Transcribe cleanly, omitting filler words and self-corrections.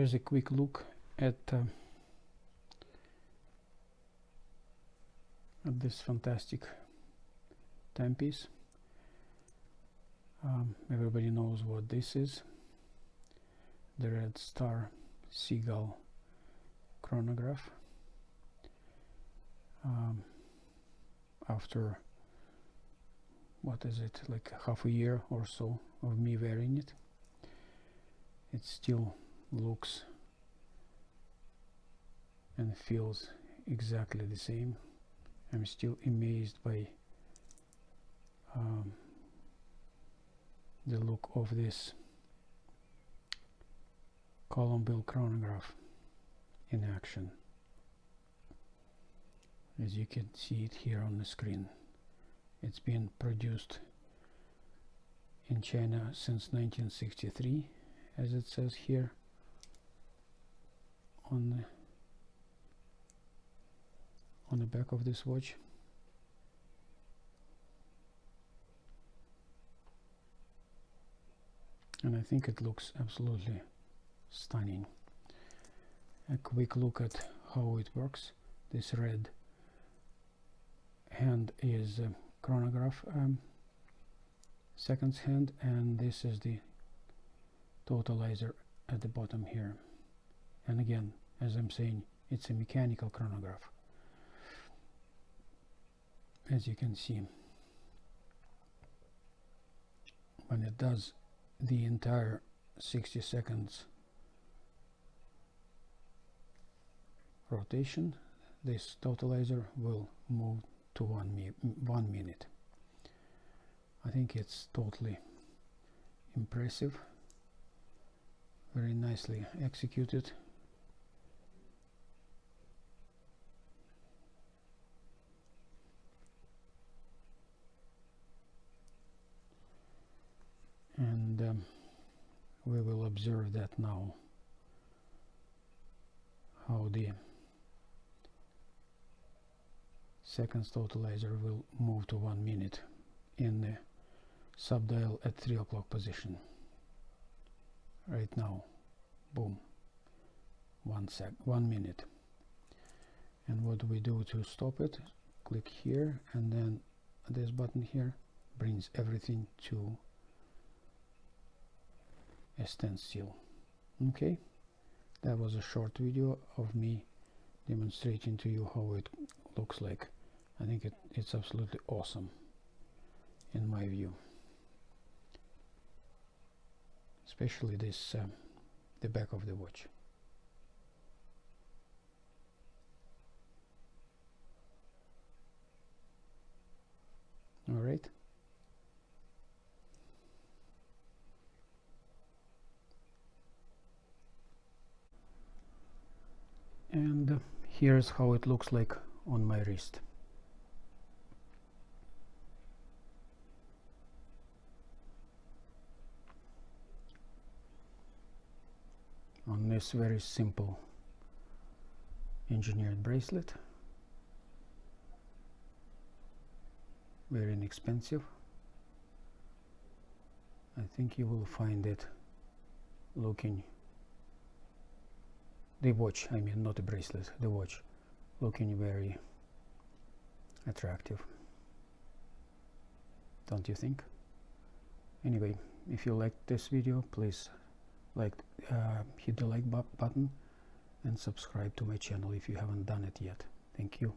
Here's a quick look at this fantastic timepiece. Everybody knows what this is. The Red Star Seagull chronograph. After, what is it, like half a year or so of me wearing it, it still looks and feels exactly the same. I'm still amazed by the look of this column-bill chronograph in action. As you can see it here on the screen, it's been produced in China since 1963, as it says here on the back of this watch. And I think it looks absolutely stunning. A quick look at how it works. This red hand is a chronograph seconds hand, and this is the totalizer at the bottom here. And again, as I'm saying, it's a mechanical chronograph, as you can see. When it does the entire 60 seconds rotation, this totalizer will move to 1 minute. I think it's totally impressive, very nicely executed. And we will observe that now, how the seconds totalizer will move to 1 minute in the subdial at 3 o'clock position. Right now, boom, 1 minute. And what do we do to stop it? Click here, and then this button here brings everything to a standstill. Okay, that was a short video of me demonstrating to you how it looks like. I think it's absolutely awesome in my view, especially this the back of the watch. All right. And here's how it looks like on my wrist. On this very simple engineered bracelet, very inexpensive. I think you will find it looking, the watch, I mean not the bracelet, the watch, looking very attractive, don't you think? Anyway, if you liked this video, please hit the like button and subscribe to my channel if you haven't done it yet. Thank you.